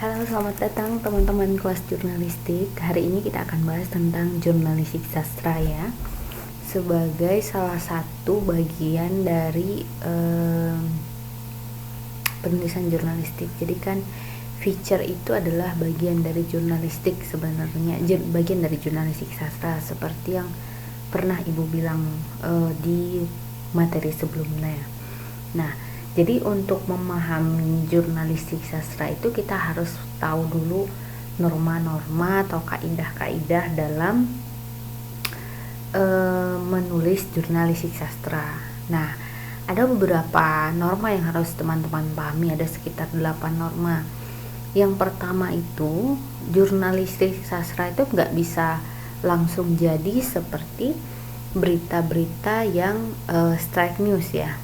Halo, selamat datang teman-teman kelas jurnalistik. Hari ini kita akan bahas tentang jurnalistik sastra ya, sebagai salah satu bagian dari penulisan jurnalistik. Jadi kan feature itu adalah bagian dari jurnalistik sebenarnya, bagian dari jurnalistik sastra seperti yang pernah Ibu bilang di materi sebelumnya. Nah, jadi untuk memahami jurnalistik sastra itu kita harus tahu dulu norma-norma atau kaidah-kaidah dalam menulis jurnalistik sastra. Nah, ada beberapa norma yang harus teman-teman pahami, ada sekitar 8 norma. Yang pertama itu, jurnalistik sastra itu nggak bisa langsung jadi seperti berita-berita yang strike news ya.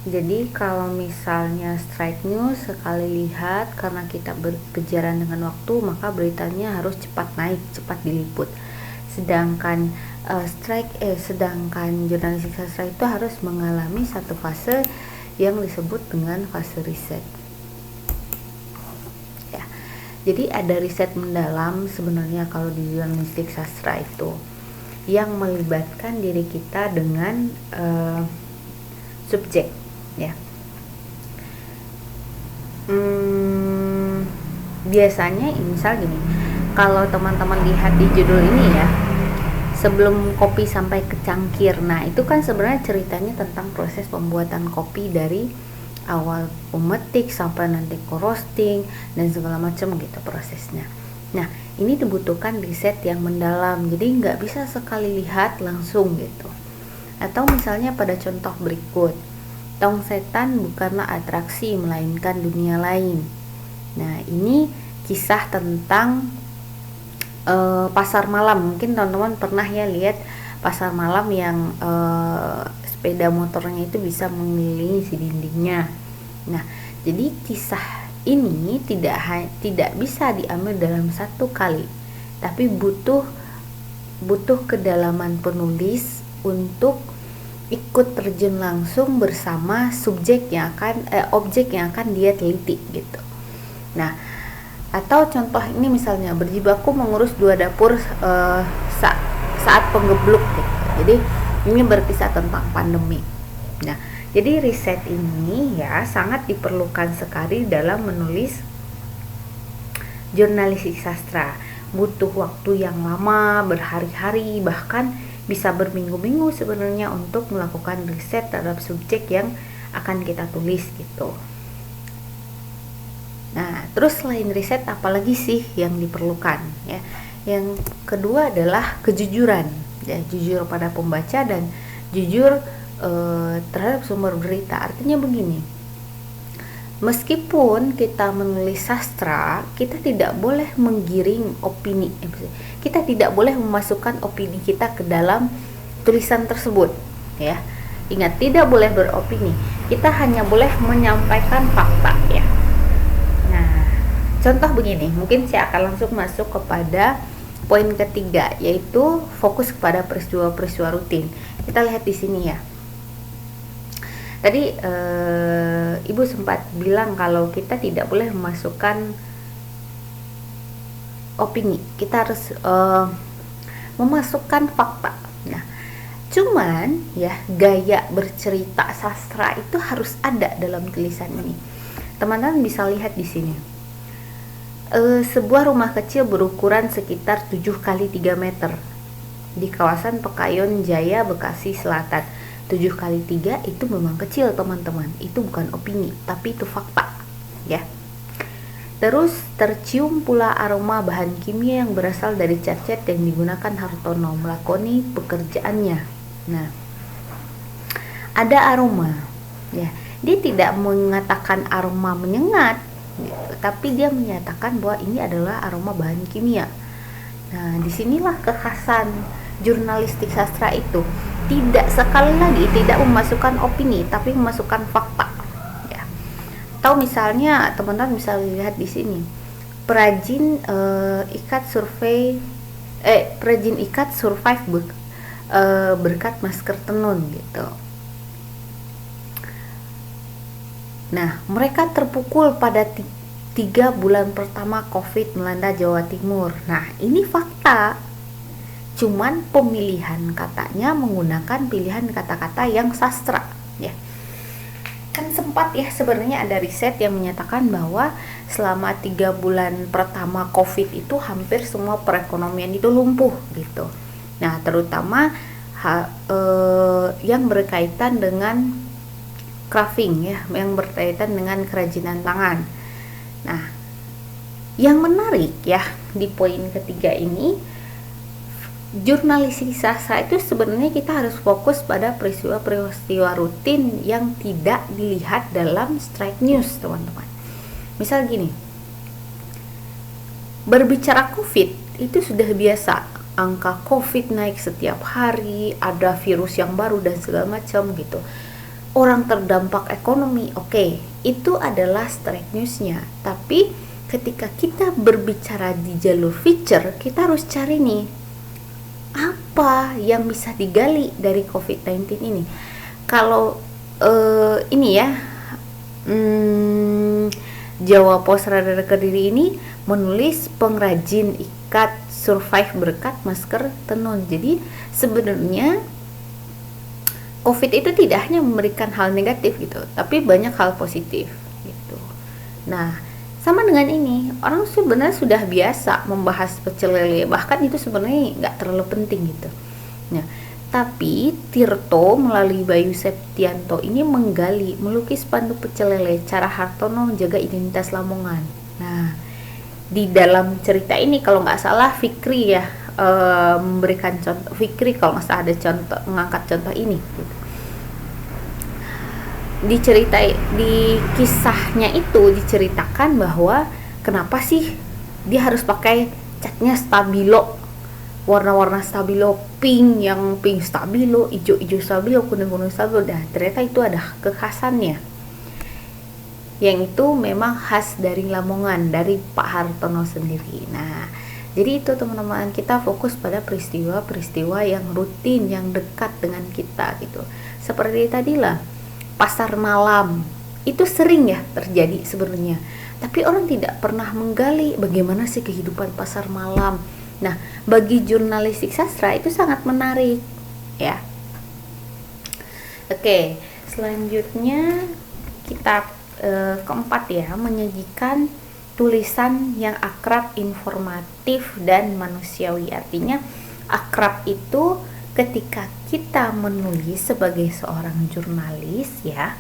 Jadi kalau misalnya strike news sekali lihat karena kita berkejaran dengan waktu, maka beritanya harus cepat naik, cepat diliput. Sedangkan sedangkan jurnalistik sastra itu harus mengalami satu fase yang disebut dengan fase riset. Ya. Jadi ada riset mendalam sebenarnya kalau di jurnalistik sastra itu yang melibatkan diri kita dengan subjek. Ya, biasanya misal gini, kalau teman-teman lihat di judul ini ya, sebelum kopi sampai ke cangkir. Nah, itu kan sebenarnya ceritanya tentang proses pembuatan kopi dari awal pemetik sampai nanti ke roasting dan segala macam gitu prosesnya. Nah, ini dibutuhkan riset yang mendalam, jadi nggak bisa sekali lihat langsung gitu. Atau misalnya pada contoh berikut, tong setan bukanlah atraksi melainkan dunia lain. Nah, ini kisah tentang pasar malam. Mungkin teman-teman pernah ya lihat pasar malam yang sepeda motornya itu bisa mengelilingi si dindingnya. Nah, jadi kisah ini tidak bisa diambil dalam satu kali, tapi butuh kedalaman penulis untuk ikut terjun langsung bersama objek yang akan dia teliti gitu. Nah, atau contoh ini misalnya berjibaku mengurus 2 dapur saat penggebluk gitu. Jadi ini berkisah tentang pandemi. Nah, jadi riset ini ya sangat diperlukan sekali dalam menulis jurnalistik sastra. Butuh waktu yang lama, berhari-hari, bahkan bisa berminggu-minggu sebenarnya untuk melakukan riset terhadap subjek yang akan kita tulis gitu. Nah, terus selain riset apalagi sih yang diperlukan ya? Yang kedua adalah kejujuran, ya, jujur pada pembaca dan jujur terhadap sumber berita. Artinya begini, meskipun kita menulis sastra, kita tidak boleh menggiring opini. Kita tidak boleh memasukkan opini kita ke dalam tulisan tersebut, ya. Ingat, tidak boleh beropini. Kita hanya boleh menyampaikan fakta, ya. Nah, contoh begini, mungkin saya akan langsung masuk kepada poin ketiga, yaitu fokus kepada peristiwa-peristiwa rutin. Kita lihat di sini ya. Tadi Ibu sempat bilang kalau kita tidak boleh memasukkan opini, kita harus memasukkan fakta. Nah, cuman ya gaya bercerita sastra itu harus ada dalam tulisan ini. Teman-teman bisa lihat di sini. Sebuah rumah kecil berukuran sekitar 7x3 meter di kawasan Pekayon Jaya, Bekasi Selatan. 7x3 itu memang kecil teman-teman, itu bukan opini, tapi itu fakta ya. Terus tercium pula aroma bahan kimia yang berasal dari cat-cat yang digunakan Hartono melakoni pekerjaannya. Nah, ada aroma ya, dia tidak mengatakan aroma menyengat gitu, tapi dia menyatakan bahwa ini adalah aroma bahan kimia. Nah, disinilah kekhasan jurnalistik sastra itu, sekali lagi tidak memasukkan opini tapi memasukkan fakta ya. Atau misalnya teman-teman bisa lihat di sini, perajin ikat survive berkat masker tenun gitu. Nah, mereka terpukul pada 3 bulan pertama COVID melanda Jawa Timur. Nah, ini fakta. Cuman pemilihan katanya menggunakan pilihan kata-kata yang sastra, ya. Kan sempat ya sebenarnya ada riset yang menyatakan bahwa selama 3 bulan pertama COVID itu hampir semua perekonomian itu lumpuh gitu. Nah, terutama yang berkaitan dengan crafting ya, yang berkaitan dengan kerajinan tangan. Nah, yang menarik ya di poin ketiga ini, jurnalistik sastra itu sebenarnya kita harus fokus pada peristiwa-peristiwa rutin yang tidak dilihat dalam straight news, teman-teman. Misal gini, berbicara COVID itu sudah biasa, angka COVID naik setiap hari, ada virus yang baru dan segala macam gitu. Orang terdampak ekonomi, oke, itu adalah straight newsnya. Tapi ketika kita berbicara di jalur feature, kita harus cari nih apa yang bisa digali dari COVID-19 ini. Kalau ini ya, Jawa Post Radar Kediri ini menulis pengrajin ikat survive berkat masker tenun. Jadi sebenarnya COVID itu tidak hanya memberikan hal negatif gitu, tapi banyak hal positif gitu. Nah, sama dengan ini, orang sebenarnya sudah biasa membahas pecel lele, bahkan itu sebenarnya nggak terlalu penting gitu. Nah, tapi Tirto melalui Bayu Septianto ini menggali, melukis spanduk pecel lele, cara Hartono menjaga identitas Lamongan. Nah, di dalam cerita ini kalau nggak salah Fikri ya, memberikan contoh, Fikri kalau nggak salah ada contoh, mengangkat contoh ini gitu. Di kisahnya itu diceritakan bahwa kenapa sih dia harus pakai catnya stabilo, warna-warna stabilo, pink stabilo, hijau stabilo, kuning stabilo. Nah, ternyata itu ada kekhasannya yang itu memang khas dari Lamongan, dari Pak Hartono sendiri. Nah, jadi itu teman-teman, kita fokus pada peristiwa-peristiwa yang rutin, yang dekat dengan kita gitu. Seperti tadilah, pasar malam itu sering ya terjadi sebenarnya, tapi orang tidak pernah menggali bagaimana sih kehidupan pasar malam. Nah, bagi jurnalistik sastra itu sangat menarik ya. Oke, selanjutnya kita keempat ya, menyajikan tulisan yang akrab, informatif, dan manusiawi. Artinya akrab itu ketika kita menulis sebagai seorang jurnalis ya,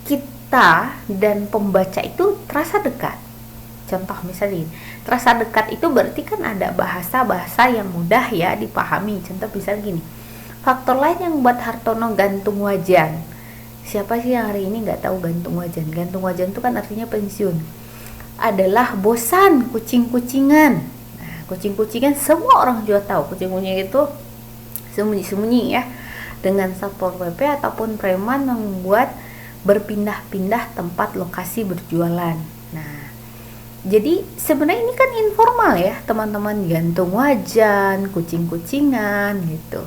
kita dan pembaca itu terasa dekat. Contoh misalnya, terasa dekat itu berarti kan ada bahasa-bahasa yang mudah ya dipahami. Contoh misalnya gini, faktor lain yang membuat Hartono gantung wajan. Siapa sih yang hari ini nggak tahu gantung wajan? Gantung wajan itu kan artinya pensiun. Adalah bosan kucing-kucingan. Nah, kucing-kucingan semua orang juga tahu. Kucing-kucing itu sembunyi-sembunyi ya, dengan Satpol PP ataupun preman membuat berpindah-pindah tempat lokasi berjualan. Nah, jadi sebenarnya ini kan informal ya teman-teman, gantung wajan, kucing-kucingan gitu.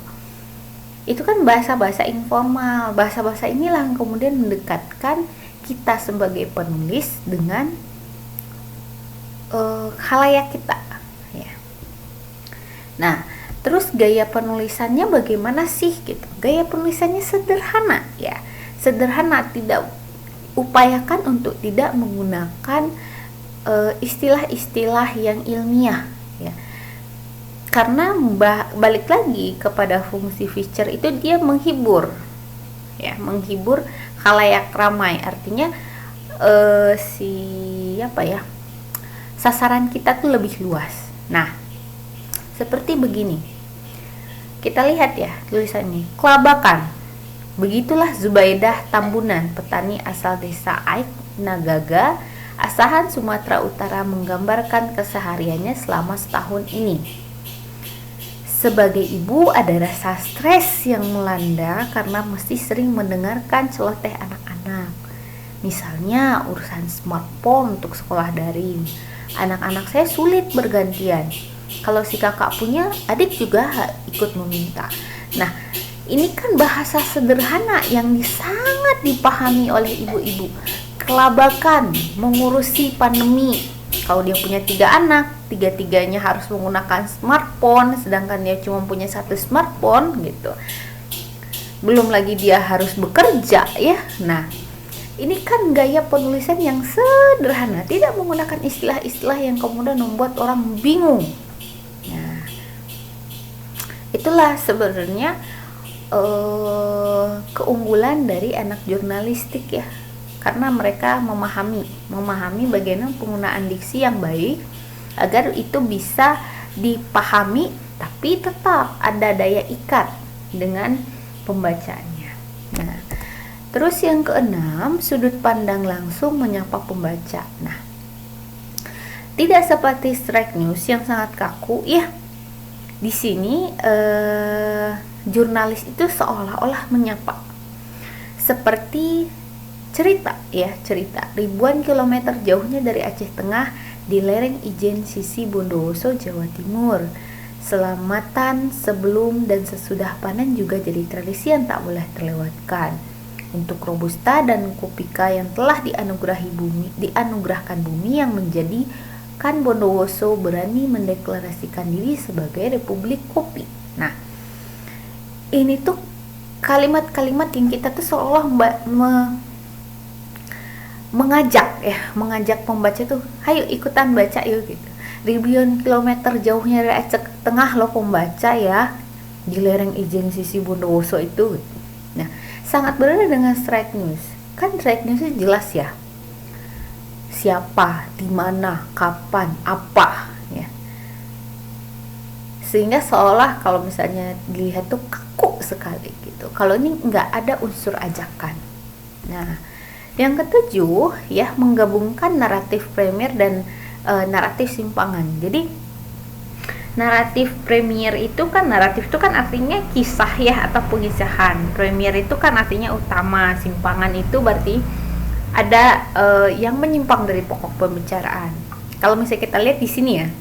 Itu kan bahasa-bahasa informal. Bahasa-bahasa inilah yang kemudian mendekatkan kita sebagai penulis dengan khalayak kita ya. Nah, terus gaya penulisannya bagaimana sih gitu? Gaya penulisannya sederhana ya. Sederhana, tidak upayakan untuk tidak menggunakan istilah-istilah yang ilmiah ya. Karena balik lagi kepada fungsi feature itu, dia menghibur ya, menghibur khalayak ramai. Artinya sasaran kita tuh lebih luas. Nah, seperti begini, kita lihat ya tulisannya, kelabakan. Begitulah Zubaidah Tambunan, petani asal desa Aik Nagaga, Asahan, Sumatera Utara, menggambarkan kesehariannya selama setahun ini. Sebagai ibu ada rasa stres yang melanda karena mesti sering mendengarkan celoteh anak-anak. Misalnya urusan smartphone untuk sekolah daring. Anak-anak saya sulit bergantian. Kalau si kakak punya, adik juga ikut meminta. Nah, ini kan bahasa sederhana yang sangat dipahami oleh ibu-ibu. kelabakan mengurusi pandemi. Kalau dia punya 3 anak, tiga-tiganya harus menggunakan smartphone, sedangkan dia cuma punya 1 smartphone gitu. Belum lagi dia harus bekerja ya. Nah, ini kan gaya penulisan yang sederhana, tidak menggunakan istilah-istilah yang kemudian membuat orang bingung. Nah, itulah sebenarnya keunggulan dari anak jurnalistik ya, karena mereka memahami bagaimana penggunaan diksi yang baik agar itu bisa dipahami tapi tetap ada daya ikat dengan pembacanya. Nah, terus yang keenam, sudut pandang langsung menyapa pembaca. Nah, tidak seperti strike news yang sangat kaku ya. Di sini jurnalis itu seolah-olah menyapa, seperti cerita ribuan kilometer jauhnya dari Aceh Tengah di lereng Ijen Sisi Bondowoso, Jawa Timur. Selamatan sebelum dan sesudah panen juga jadi tradisi yang tak boleh terlewatkan. Untuk robusta dan kopika yang telah dianugerahkan bumi yang menjadikan Bondowoso berani mendeklarasikan diri sebagai Republik Kopi. Nah, ini tuh kalimat-kalimat yang kita tuh seolah mengajak pembaca tuh, ayo ikutan baca yuk gitu. Ribuan kilometer jauhnya dari Aceh Tengah loh pembaca ya, di lereng Ijen Sisi Bondowoso itu. Nah, sangat berbeda dengan strike news. Kan strike news itu jelas ya, siapa, di mana, kapan, apa ya. Sehingga seolah kalau misalnya dilihat tuh kaku sekali gitu. Kalau ini nggak ada unsur ajakan. Nah, yang ketujuh ya, menggabungkan naratif premier dan naratif simpangan. Jadi naratif premier itu kan, naratif itu kan artinya kisah ya atau pengisahan. Premier itu kan artinya utama, simpangan itu berarti ada yang menyimpang dari pokok pembicaraan. Kalau misalnya kita lihat di sini ya,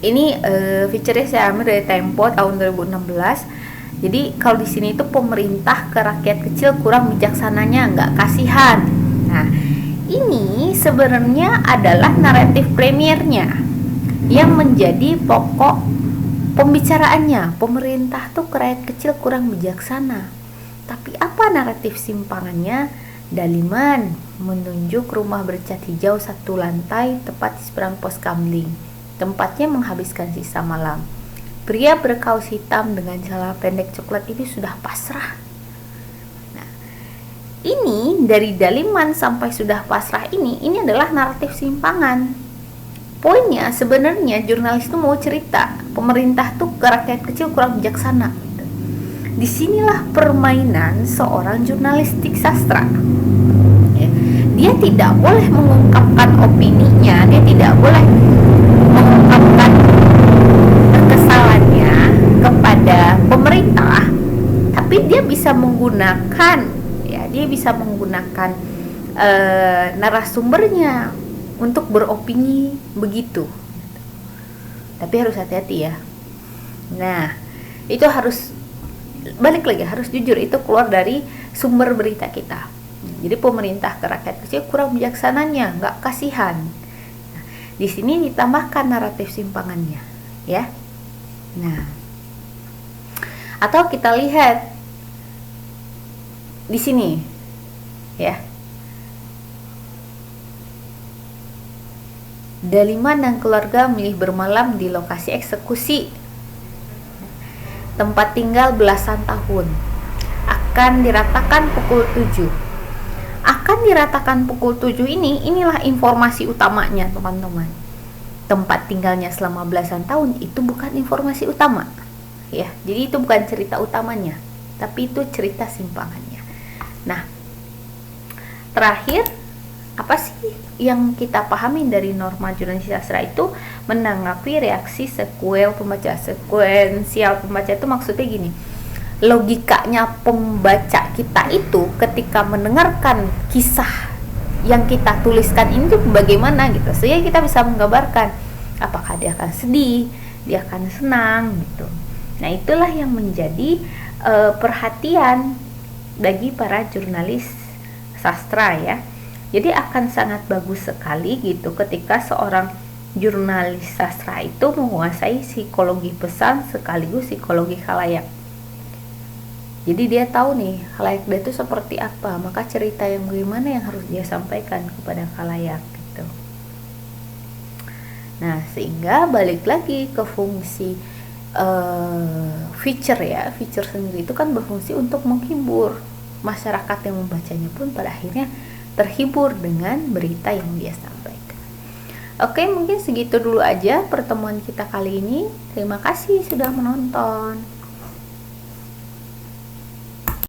ini feature-nya saya ambil dari Tempo tahun 2016. Jadi kalau di sini itu pemerintah ke rakyat kecil kurang bijaksananya, nggak kasihan. Nah, ini sebenarnya adalah naratif premiernya yang menjadi pokok pembicaraannya. Pemerintah tuh ke rakyat kecil kurang bijaksana. Tapi apa naratif simpangannya? Daliman menunjuk rumah bercat hijau 1 lantai tepat di seberang pos kamling. Tempatnya menghabiskan sisa malam. Pria berkaus hitam dengan celana pendek coklat ini sudah pasrah. Nah, ini dari Daliman sampai sudah pasrah ini adalah naratif simpangan. Poinnya sebenarnya jurnalis itu mau cerita pemerintah tuh ke rakyat kecil kurang bijaksana. Disinilah permainan seorang jurnalistik sastra. Dia tidak boleh mengungkapkan opininya, dia tidak boleh mengungkapkan kekesalannya kepada pemerintah, tapi dia bisa menggunakan narasumbernya untuk beropini begitu. Tapi harus hati-hati ya. Nah, itu harus balik lagi, harus jujur, itu keluar dari sumber berita kita. Jadi pemerintah ke rakyat kecil kurang bijaksananya, nggak kasihan. Nah, di sini ditambahkan naratif simpangannya, ya. Nah, atau kita lihat di sini, ya. Daliman dan keluarga milih bermalam di lokasi eksekusi. Tempat tinggal belasan tahun. Akan diratakan pukul 7. Akan diratakan pukul 7 inilah informasi utamanya, teman-teman. Tempat tinggalnya selama belasan tahun itu bukan informasi utama. Ya, jadi itu bukan cerita utamanya, tapi itu cerita simpangannya. Nah, terakhir, apa sih yang kita pahami dari norma jurnalistik sastra itu? Menanggapi reaksi sekuensial pembaca itu maksudnya gini, logikanya pembaca kita itu ketika mendengarkan kisah yang kita tuliskan ini tuh bagaimana gitu, sehingga kita bisa menggambarkan apakah dia akan sedih, dia akan senang gitu. Nah, itulah yang menjadi perhatian bagi para jurnalis sastra ya. Jadi akan sangat bagus sekali gitu ketika seorang jurnalis sastra itu menguasai psikologi pesan sekaligus psikologi khalayak. Jadi dia tahu nih khalayak dia itu seperti apa, maka cerita yang bagaimana yang harus dia sampaikan kepada khalayak gitu. Nah, sehingga balik lagi ke fungsi feature ya, feature sendiri itu kan berfungsi untuk menghibur masyarakat yang membacanya, pun pada akhirnya terhibur dengan berita yang dia sampaikan. Oke, mungkin segitu dulu aja pertemuan kita kali ini. Terima kasih sudah menonton.